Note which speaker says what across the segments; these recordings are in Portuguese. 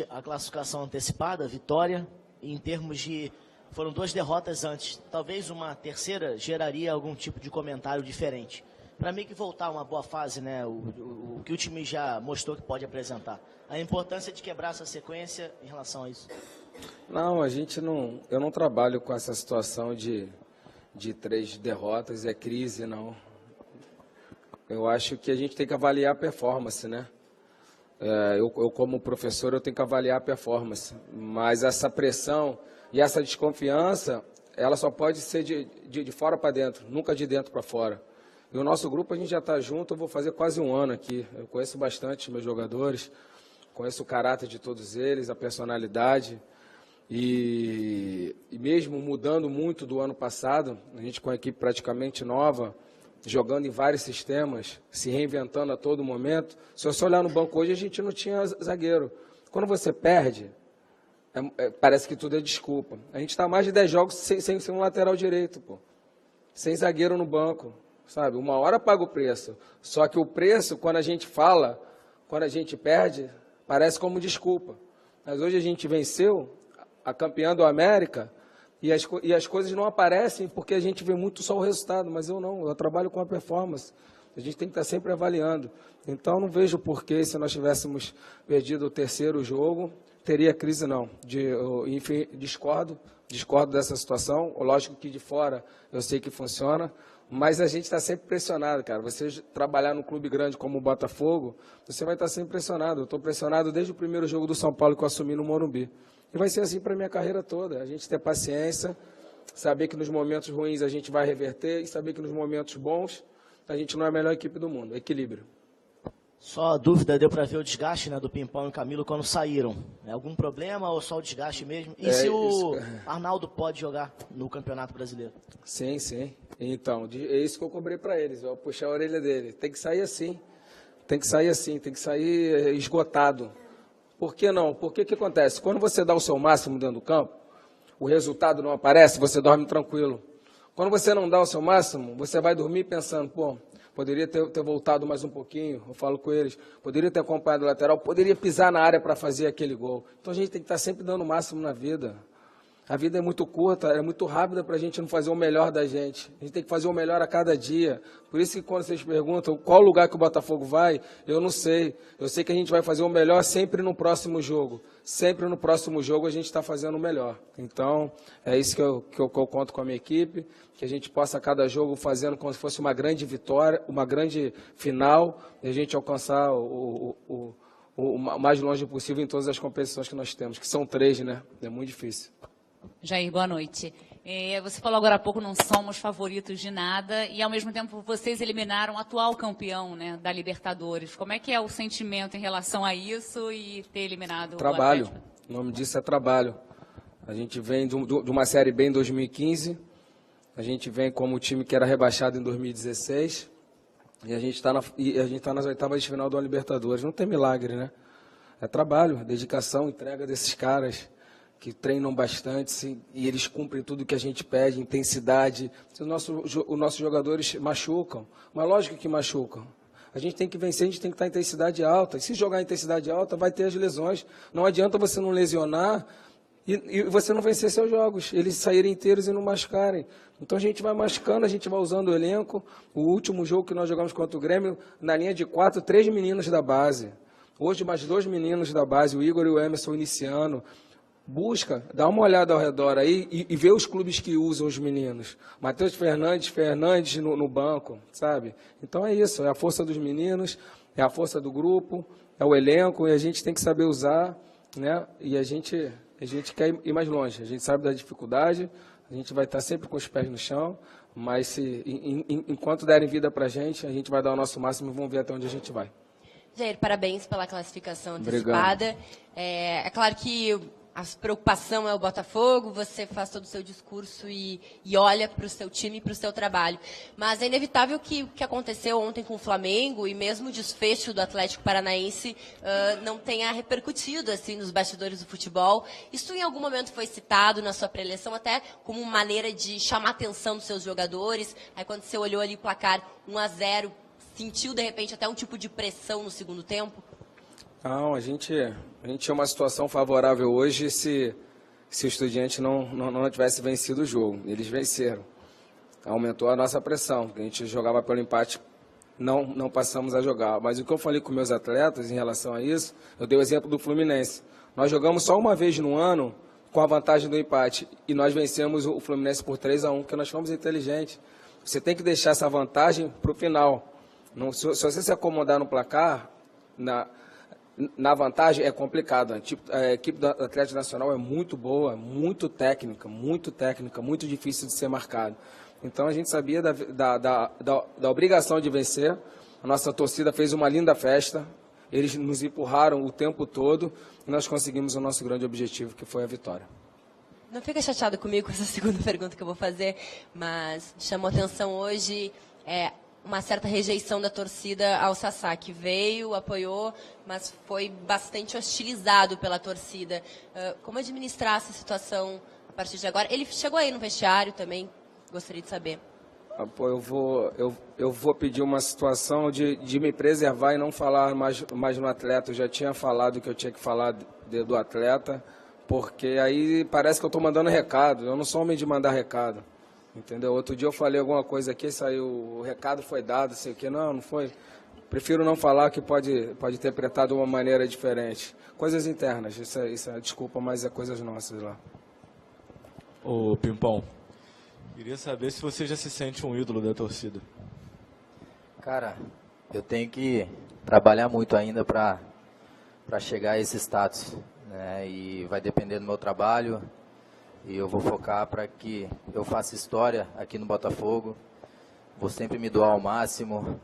Speaker 1: A classificação antecipada, vitória, e em termos de... Foram 2 derrotas antes. Talvez uma terceira geraria algum tipo de comentário diferente. Para mim que voltar uma boa fase, né? O que o time já mostrou que pode apresentar. A importância de quebrar essa sequência em relação a isso.
Speaker 2: Não, eu não trabalho com essa situação de 3 derrotas, é crise, não. Eu acho que a gente tem que avaliar a performance, né? Eu como professor, eu tenho que avaliar a performance. Mas essa pressão e essa desconfiança, ela só pode ser de fora para dentro, nunca de dentro para fora. E o nosso grupo, a gente já está junto, eu vou fazer quase 1 ano aqui. Eu conheço bastante os meus jogadores, conheço o caráter de todos eles, a personalidade. E mesmo mudando muito do ano passado, a gente com a equipe praticamente nova, jogando em vários sistemas, se reinventando a todo momento. Se você olhar no banco hoje, a gente não tinha zagueiro. Quando você perde, parece que tudo é desculpa. A gente está mais de 10 jogos sem um lateral direito, pô. Sem zagueiro no banco, sabe? Uma hora paga o preço. Só que o preço, quando a gente fala, quando a gente perde, parece como desculpa. Mas hoje a gente venceu a campeã do América e as coisas não aparecem porque a gente vê muito só o resultado, mas eu não, eu trabalho com a performance. A gente tem que estar sempre avaliando. Então, não vejo porquê, se nós tivéssemos perdido o 3º jogo, teria crise, não. Enfim, discordo dessa situação. Lógico que de fora eu sei que funciona, mas a gente está sempre pressionado, cara. Você trabalhar num clube grande como o Botafogo, você vai estar sempre pressionado. Eu estou pressionado desde o primeiro jogo do São Paulo que eu assumi no Morumbi. E vai ser assim para a minha carreira toda. A gente ter paciência, saber que nos momentos ruins a gente vai reverter e saber que nos momentos bons a gente não é a melhor equipe do mundo. Equilíbrio.
Speaker 1: Só a dúvida, deu para ver o desgaste, né, do Pimpão e o Camilo quando saíram. É algum problema ou só o desgaste mesmo? E se o Arnaldo pode jogar no Campeonato Brasileiro?
Speaker 2: Sim, sim. Então, é isso que eu cobrei para eles. Eu vou puxar a orelha dele. Tem que sair assim. Tem que sair assim. Tem que sair esgotado. Por que não? Porque o que acontece? Quando você dá o seu máximo dentro do campo, o resultado não aparece, você dorme tranquilo. Quando você não dá o seu máximo, você vai dormir pensando, pô, poderia ter voltado mais um pouquinho, eu falo com eles, poderia ter acompanhado o lateral, poderia pisar na área para fazer aquele gol. Então a gente tem que estar sempre dando o máximo na vida. A vida é muito curta, é muito rápida para a gente não fazer o melhor da gente. A gente tem que fazer o melhor a cada dia. Por isso que quando vocês perguntam qual lugar que o Botafogo vai, eu não sei. Eu sei que a gente vai fazer o melhor sempre no próximo jogo. Sempre no próximo jogo a gente está fazendo o melhor. Então, é isso que eu conto com a minha equipe, que a gente possa a cada jogo fazendo como se fosse uma grande vitória, uma grande final, e a gente alcançar o mais longe possível em todas as competições que nós temos, que são 3, né? É muito difícil.
Speaker 3: Jair, boa noite. Você falou agora há pouco, não somos favoritos de nada, e ao mesmo tempo vocês eliminaram o atual campeão, né, da Libertadores. Como é que é o sentimento em relação a isso e ter eliminado
Speaker 2: trabalho.
Speaker 3: O Atlético?
Speaker 2: O nome disso é trabalho. A gente vem de uma Série B em 2015, a gente vem como time que era rebaixado em 2016, e a gente está nas 8ª de final do Libertadores. Não tem milagre, né? É trabalho, dedicação, entrega desses caras que treinam bastante, e eles cumprem tudo que a gente pede, intensidade. Os nossos jogadores machucam, mas lógico que machucam. A gente tem que vencer, a gente tem que estar em intensidade alta. E se jogar em intensidade alta, vai ter as lesões. Não adianta você não lesionar e você não vencer seus jogos, eles saírem inteiros e não machucarem. Então a gente vai machucando, a gente vai usando o elenco. O último jogo que nós jogamos contra o Grêmio, na linha de 4, 3 meninos da base. Hoje mais 2 meninos da base, o Igor e o Emerson iniciando. Busca, dá uma olhada ao redor aí e vê os clubes que usam os meninos. Matheus Fernandes no banco, sabe? Então é isso, é a força dos meninos, é a força do grupo, é o elenco, e a gente tem que saber usar, né? E a gente quer ir mais longe, a gente sabe da dificuldade, a gente vai estar sempre com os pés no chão, mas enquanto derem vida para a gente vai dar o nosso máximo e vamos ver até onde a gente vai.
Speaker 4: Jair, parabéns pela classificação antecipada.
Speaker 2: Obrigado.
Speaker 4: É claro que a preocupação é o Botafogo, você faz todo o seu discurso e olha para o seu time e para o seu trabalho. Mas é inevitável que o que aconteceu ontem com o Flamengo e mesmo o desfecho do Atlético Paranaense não tenha repercutido assim, nos bastidores do futebol. Isso em algum momento foi citado na sua preleção, até como maneira de chamar a atenção dos seus jogadores. Aí quando você olhou ali o placar 1-0, sentiu de repente até um tipo de pressão no segundo tempo?
Speaker 2: Não, a gente tinha uma situação favorável hoje se o Estudiante não tivesse vencido o jogo. Eles venceram. Aumentou a nossa pressão. A gente jogava pelo empate, não passamos a jogar. Mas o que eu falei com meus atletas em relação a isso, eu dei o exemplo do Fluminense. Nós jogamos só uma vez no ano com a vantagem do empate e nós vencemos o Fluminense por 3-1, porque nós fomos inteligentes. Você tem que deixar essa vantagem para o final. Se você se acomodar no placar, na vantagem é complicado. A equipe do Atlético Nacional é muito boa, muito técnica, muito difícil de ser marcado. Então a gente sabia da obrigação de vencer. A nossa torcida fez uma linda festa, eles nos empurraram o tempo todo e nós conseguimos o nosso grande objetivo, que foi a vitória.
Speaker 4: Não fica chateado comigo com essa segunda pergunta que eu vou fazer, mas chamou atenção hoje uma certa rejeição da torcida ao Sassá, que veio, apoiou, mas foi bastante hostilizado pela torcida. Como administrar essa situação a partir de agora? Ele chegou aí no vestiário também, gostaria de saber. Eu vou pedir uma situação de me preservar e não falar mais no atleta. Eu já tinha falado o que eu tinha que falar do atleta, porque aí parece que eu estou mandando recado. Eu não sou homem de mandar recado, entendeu? Outro dia eu falei alguma coisa aqui, saiu, o recado foi dado, sei o que, não foi. Prefiro não falar, que pode interpretar de uma maneira diferente. Coisas internas, isso é desculpa, mas é coisas nossas lá.
Speaker 5: Ô Pimpão, queria saber se você já se sente um ídolo da torcida.
Speaker 6: Cara, eu tenho que trabalhar muito ainda para chegar a esse status, né? E vai depender do meu trabalho e eu vou focar para que eu faça história aqui no Botafogo. Vou sempre me doar ao máximo,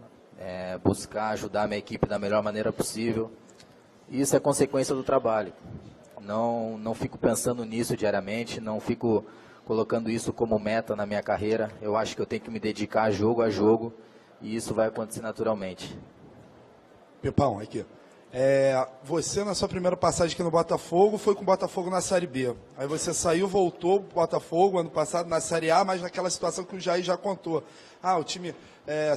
Speaker 6: buscar ajudar a minha equipe da melhor maneira possível. E isso é consequência do trabalho. Não fico pensando nisso diariamente, não fico colocando isso como meta na minha carreira. Eu acho que eu tenho que me dedicar jogo a jogo e isso vai acontecer naturalmente.
Speaker 7: Pipão, aqui. Você, na sua primeira passagem aqui no Botafogo, foi com o Botafogo na Série B. Aí você saiu, voltou para o Botafogo ano passado na Série A, mas naquela situação que o Jair já contou. O time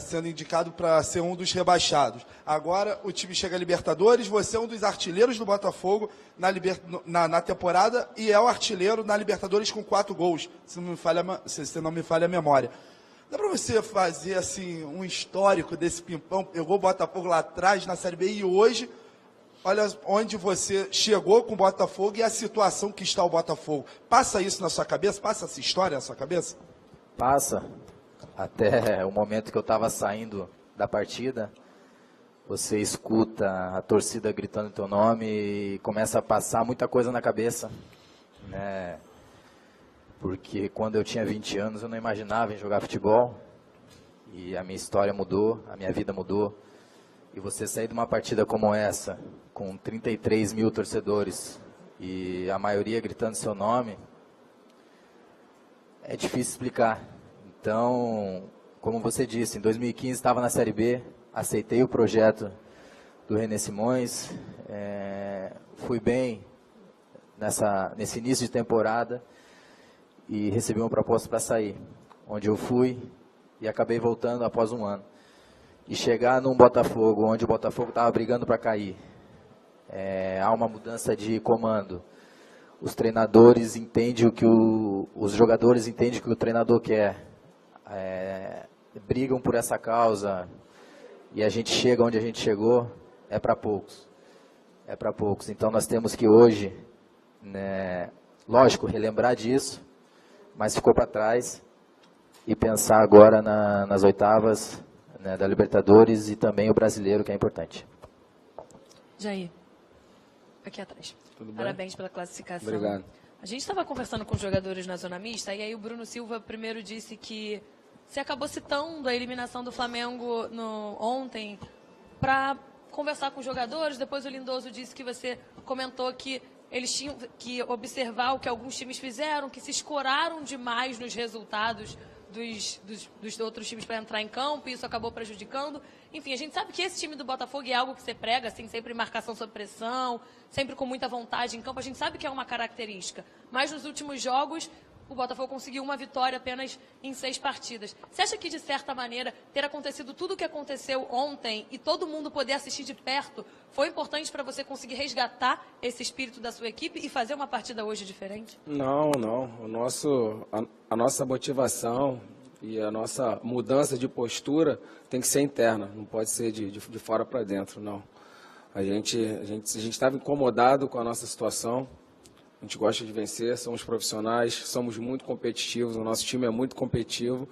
Speaker 7: sendo indicado para ser um dos rebaixados. Agora o time chega a Libertadores, você é um dos artilheiros do Botafogo na temporada e é o artilheiro na Libertadores com 4 gols, se não me falha a memória. Dá para você fazer assim, um histórico desse Pimpão? Pegou o Botafogo lá atrás na Série B e hoje, olha onde você chegou com o Botafogo e a situação que está o Botafogo. Passa isso na sua cabeça? Passa essa história na sua cabeça?
Speaker 6: Passa. Até o momento que eu estava saindo da partida, você escuta a torcida gritando teu nome e começa a passar muita coisa na cabeça, né? Porque quando eu tinha 20 anos eu não imaginava em jogar futebol e a minha história mudou, a minha vida mudou. E você sair de uma partida como essa, com 33 mil torcedores e a maioria gritando seu nome, é difícil explicar. Então, como você disse, em 2015 estava na Série B, aceitei o projeto do René Simões, fui bem nesse início de temporada e recebi uma proposta para sair, onde eu fui e acabei voltando após um ano. E chegar num Botafogo, onde o Botafogo estava brigando para cair, há uma mudança de comando. Os treinadores entendem o que os jogadores entendem o que o treinador quer. Brigam por essa causa e a gente chega onde a gente chegou, é para poucos. É para poucos. Então nós temos que hoje, lógico, relembrar disso, mas ficou para trás e pensar agora nas oitavas, né, da Libertadores e também o brasileiro, que é importante.
Speaker 8: Jair, aqui atrás.
Speaker 2: Tudo bem?
Speaker 8: Parabéns pela classificação.
Speaker 2: Obrigado.
Speaker 8: A gente estava conversando com os jogadores na zona mista e aí o Bruno Silva primeiro disse que você acabou citando a eliminação do Flamengo ontem para conversar com os jogadores. Depois o Lindoso disse que você comentou que eles tinham que observar o que alguns times fizeram, que se escoraram demais nos resultados dos outros times para entrar em campo e isso acabou prejudicando. Enfim, a gente sabe que esse time do Botafogo é algo que você prega, assim, sempre marcação sob pressão, sempre com muita vontade em campo. A gente sabe que é uma característica. Mas nos últimos jogos, o Botafogo conseguiu uma vitória apenas em 6 partidas. Você acha que, de certa maneira, ter acontecido tudo o que aconteceu ontem e todo mundo poder assistir de perto foi importante para você conseguir resgatar esse espírito da sua equipe e fazer uma partida hoje diferente?
Speaker 2: Não. A nossa motivação e a nossa mudança de postura tem que ser interna, não pode ser de fora para dentro, não. A gente estava incomodado com a nossa situação. A gente gosta de vencer, somos profissionais, somos muito competitivos, o nosso time é muito competitivo.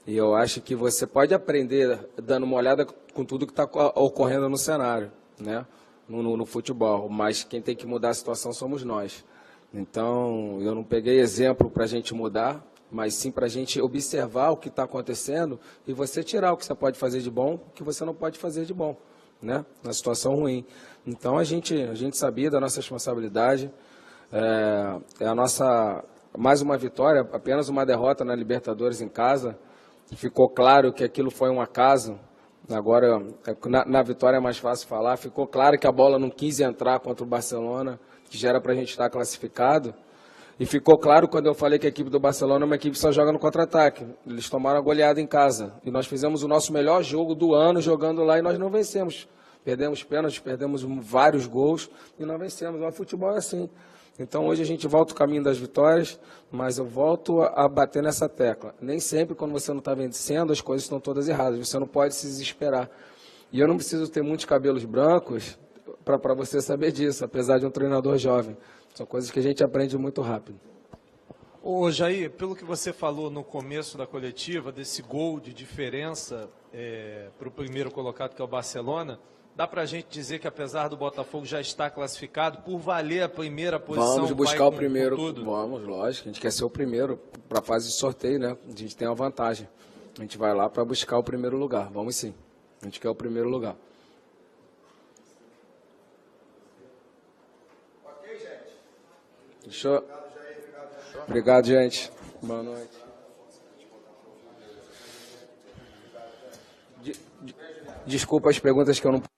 Speaker 2: E eu acho que você pode aprender dando uma olhada com tudo que está ocorrendo no cenário, né? No futebol. Mas quem tem que mudar a situação somos nós. Então, eu não peguei exemplo para a gente mudar, mas sim para a gente observar o que está acontecendo e você tirar o que você pode fazer de bom, o que você não pode fazer de bom, né? Na situação ruim. Então, a gente sabia da nossa responsabilidade. É a nossa, mais uma vitória, apenas uma derrota na Libertadores em casa. Ficou claro que aquilo foi um acaso. Agora, na vitória é mais fácil falar. Ficou claro que a bola não quis entrar contra o Barcelona, que já era para a gente estar classificado. E ficou claro quando eu falei que a equipe do Barcelona é uma equipe que só joga no contra-ataque. Eles tomaram a goleada em casa. E nós fizemos o nosso melhor jogo do ano jogando lá e nós não vencemos. Perdemos pênaltis, perdemos vários gols e não vencemos. O futebol é assim. Então, hoje a gente volta o caminho das vitórias, mas eu volto a bater nessa tecla. Nem sempre, quando você não está vencendo, as coisas estão todas erradas. Você não pode se desesperar. E eu não preciso ter muitos cabelos brancos para você saber disso, apesar de um treinador jovem. São coisas que a gente aprende muito rápido.
Speaker 9: Ô Jair, pelo que você falou no começo da coletiva, desse gol de diferença para o primeiro colocado, que é o Barcelona, dá para a gente dizer que, apesar do Botafogo já estar classificado, por valer a primeira posição...
Speaker 2: Vamos buscar o primeiro. Vamos, lógico. A gente quer ser o primeiro para a fase de sorteio, né? A gente tem uma vantagem. A gente vai lá para buscar o primeiro lugar. Vamos sim. A gente quer o primeiro lugar.
Speaker 7: Ok, gente?
Speaker 2: Fechou? Obrigado, gente. Boa noite. Desculpa as perguntas que eu não...